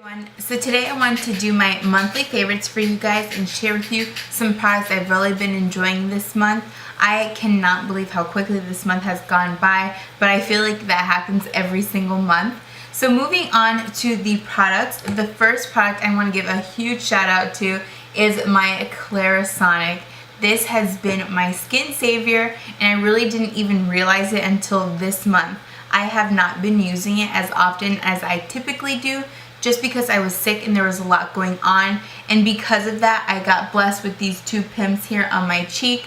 everyone. So today I wanted to do my monthly favorites for you guys and share with you some products I've really been enjoying this month. I cannot believe how quickly this month has gone by, but I feel like that happens every single month. So moving on to the products, the first product I want to give a huge shout out to is my Clarasonic. This has been my skin savior and I really didn't even realize it until this month. I have not been using it as often as I typically do just because I was sick and there was a lot going on, and because of that I got blessed with these two pimps here on my cheek,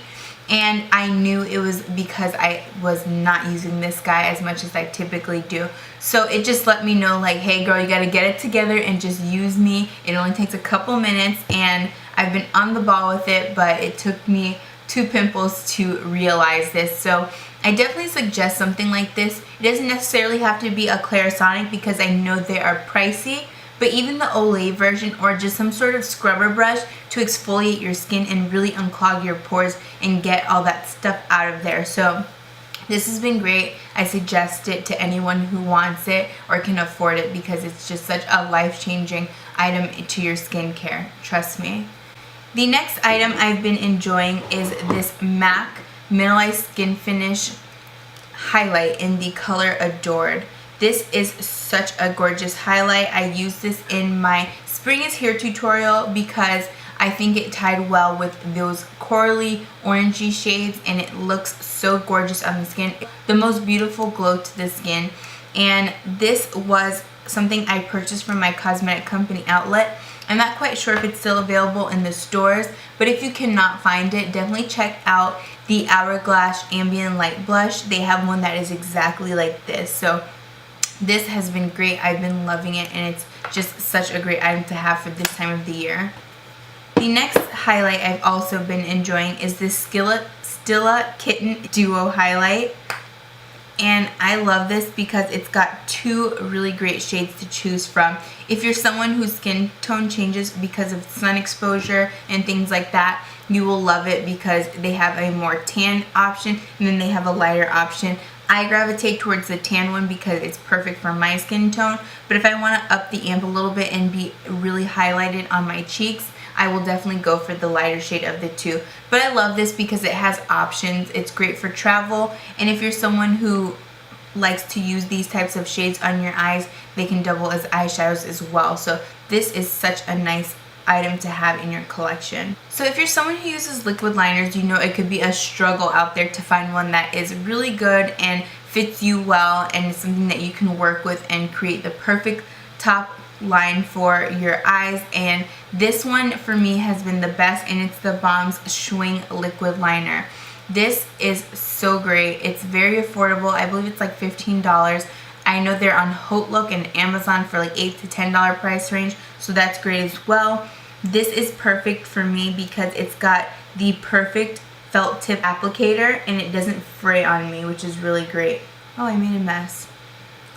and I knew it was because I was not using this guy as much as I typically do. So it just let me know, like, hey girl, you gotta get it together and just use me. It only takes a couple minutes and I've been on the ball with it, but it took me two pimples to realize this. So I definitely suggest something like this. It doesn't necessarily have to be a Clarasonic because I know they are pricey, but even the Olay version or just some sort of scrubber brush to exfoliate your skin and really unclog your pores and get all that stuff out of there. So this has been great. I suggest it to anyone who wants it or can afford it because it's just such a life-changing item to your skincare. Trust me. The next item I've been enjoying is this MAC Mineralized Skin Finish highlight in the color Adored. This is such a gorgeous highlight. I used this in my Spring is Here tutorial because I think it tied well with those corally orangey shades and it looks so gorgeous on the skin. The most beautiful glow to the skin. And this was something I purchased from my cosmetic company outlet. I'm not quite sure if it's still available in the stores, but if you cannot find it, definitely check out the Hourglass Ambient Light Blush. They have one that is exactly like this. So this has been great. I've been loving it and it's just such a great item to have for this time of the year. The next highlight I've also been enjoying is this Stilla Kitten Duo highlight. And I love this because it's got two really great shades to choose from. If you're someone whose skin tone changes because of sun exposure and things like that, you will love it because they have a more tan option and then they have a lighter option. I gravitate towards the tan one because it's perfect for my skin tone, but if I want to up the amp a little bit and be really highlighted on my cheeks, I will definitely go for the lighter shade of the two. But I love this because it has options. It's great for travel, and if you're someone who likes to use these types of shades on your eyes, they can double as eyeshadows as well. So this is such a nice item to have in your collection. So if you're someone who uses liquid liners, you know it could be a struggle out there to find one that is really good and fits you well and is something that you can work with and create the perfect top line for your eyes. And this one for me has been the best, and it's the Balm's Shwing liquid liner. This is so great. It's very affordable. I believe it's like $15. I know they're on Hotlook and Amazon for like $8 to $10 price range, so that's great as well. This is perfect for me because it's got the perfect felt tip applicator and it doesn't fray on me, which is really great. Oh, I made a mess.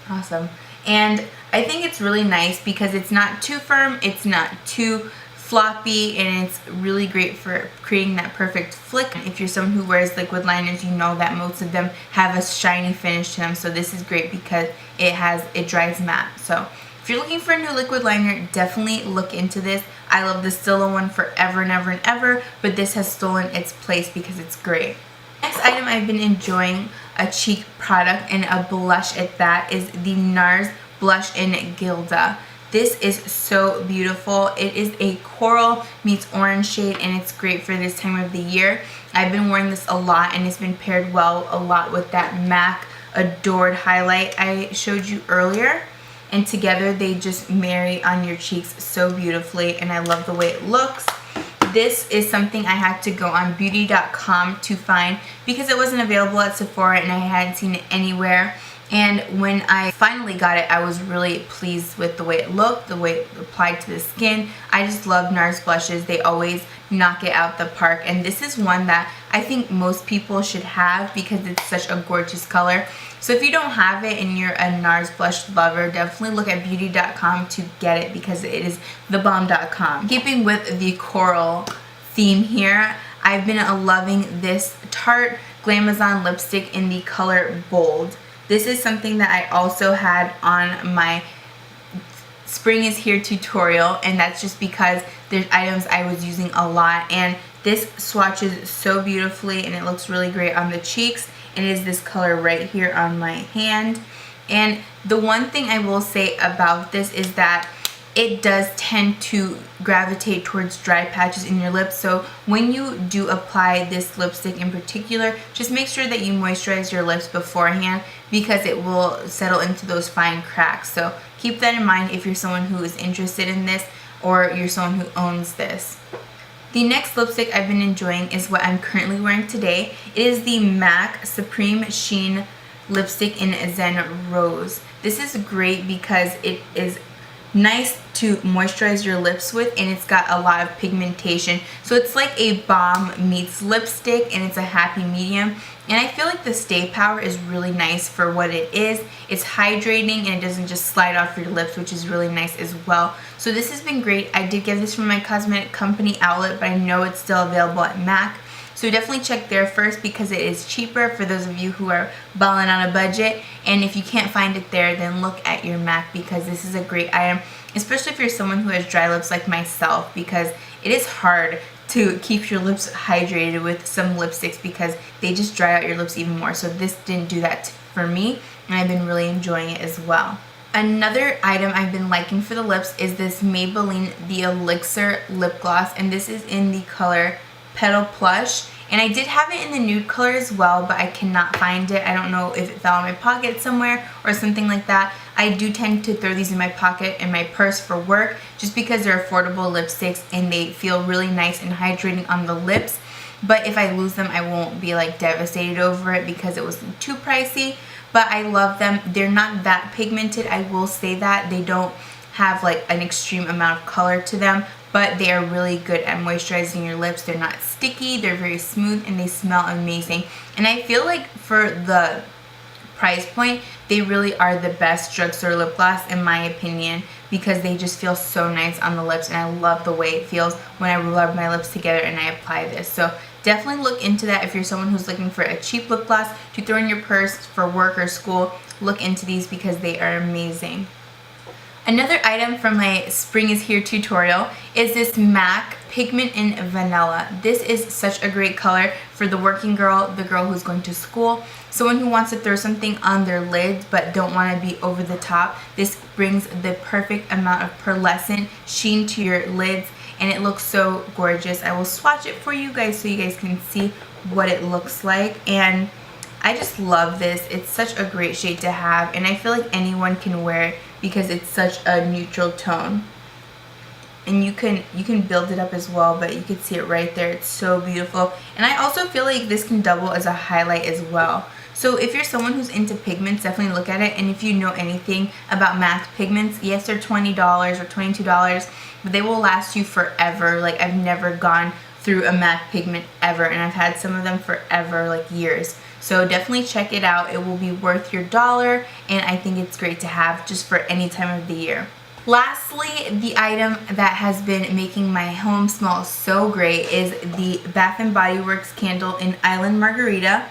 Awesome. And I think it's really nice because it's not too firm, it's not too floppy, and it's really great for creating that perfect flick. If you're someone who wears liquid liners, you know that most of them have a shiny finish to them, so this is great because it dries matte. So if you're looking for a new liquid liner, definitely look into this. I love the Stilla one forever and ever and ever, but this has stolen its place because it's great. Next item I've been enjoying, a cheek product and a blush at that, is the NARS blush in Gilda. This is so beautiful. It is a coral meets orange shade and it's great for this time of the year. I've been wearing this a lot and it's been paired well a lot with that MAC Adored highlight I showed you earlier. And together they just marry on your cheeks so beautifully, and I love the way it looks. This is something I had to go on beauty.com to find because it wasn't available at Sephora and I hadn't seen it anywhere. And when I finally got it, I was really pleased with the way it looked, the way it applied to the skin. I just love NARS blushes. They always knock it out the park. And this is one that I think most people should have because it's such a gorgeous color. So if you don't have it and you're a NARS blush lover, definitely look at beauty.com to get it because it is thebomb.com. Keeping with the coral theme here, I've been loving this Tarte Glamazon lipstick in the color Bold. This is something that I also had on my spring is here tutorial, and that's just because there's items I was using a lot, and this swatches so beautifully and it looks really great on the cheeks. It is this color right here on my hand. And the one thing I will say about this is that it does tend to gravitate towards dry patches in your lips. So when you do apply this lipstick in particular, just make sure that you moisturize your lips beforehand, because it will settle into those fine cracks. So keep that in mind if you're someone who is interested in this or you're someone who owns this. The next lipstick I've been enjoying is what I'm currently wearing today. It is the MAC Supreme Sheen lipstick in Zen Rose. This is great because it is nice to moisturize your lips with, and it's got a lot of pigmentation. So it's like a balm meets lipstick, and it's a happy medium. And I feel like the stay power is really nice for what it is. It's hydrating and it doesn't just slide off your lips, which is really nice as well. So this has been great. I did get this from my cosmetic company outlet, but I know it's still available at MAC. So definitely check there first because it is cheaper for those of you who are balling on a budget. And if you can't find it there, then look at your MAC, because this is a great item, especially if you're someone who has dry lips like myself, because it is hard to keep your lips hydrated with some lipsticks because they just dry out your lips even more. So this didn't do that for me, and I've been really enjoying it as well. Another item I've been liking for the lips is this Maybelline the Elixir lip gloss, and this is in the color Petal Plush. And I did have it in the nude color as well, but I cannot find it. I don't know if it fell in my pocket somewhere or something like that. I do tend to throw these in my pocket and my purse for work, just because they're affordable lipsticks and they feel really nice and hydrating on the lips. But if I lose them, I won't be like devastated over it because it was too pricey. But I love them. They're not that pigmented, I will say that. They don't have like an extreme amount of color to them, but they are really good at moisturizing your lips. They're not sticky, they're very smooth, and they smell amazing. And I feel like for the price point, they really are the best drugstore lip gloss in my opinion, because they just feel so nice on the lips, and I love the way it feels when I rub my lips together and I apply this. So definitely look into that if you're someone who's looking for a cheap lip gloss to throw in your purse for work or school. Look into these because they are amazing. Another item from my Spring is Here tutorial is this MAC Pigment in Vanilla. This is such a great color for the working girl, the girl who's going to school, someone who wants to throw something on their lids but don't want to be over the top. This brings the perfect amount of pearlescent sheen to your lids, and it looks so gorgeous. I will swatch it for you guys so you guys can see what it looks like. And I just love this. It's such a great shade to have, and I feel like anyone can wear it because it's such a neutral tone. And you can build it up as well, but you can see it right there. It's so beautiful. And I also feel like this can double as a highlight as well. So if you're someone who's into pigments, definitely look at it. And if you know anything about MAC pigments, yes, they're $20 or $22, but they will last you forever. Like, I've never gone through a MAC pigment ever, and I've had some of them forever, like years. So definitely check it out. It will be worth your dollar, and I think it's great to have just for any time of the year. Lastly, the item that has been making my home smell so great is the Bath & Body Works candle in Island Margarita.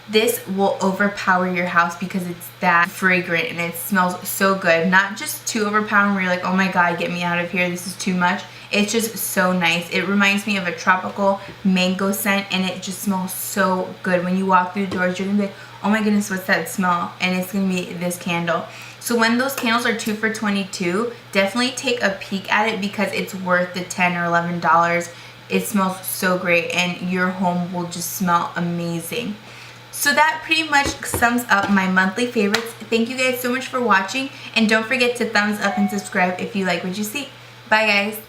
This will overpower your house because it's that fragrant and it smells so good. Not just too overpowering where you're like, oh my god, get me out of here, this is too much. It's just so nice. It reminds me of a tropical mango scent, and it just smells so good. When you walk through the doors, you're gonna be like, oh my goodness, what's that smell? And it's gonna be this candle. So when those candles are 2 for $22, definitely take a peek at it because it's worth the $10 or $11. It smells so great, and your home will just smell amazing. So that pretty much sums up my monthly favorites. Thank you guys so much for watching, and don't forget to thumbs up and subscribe if you like what you see. Bye guys.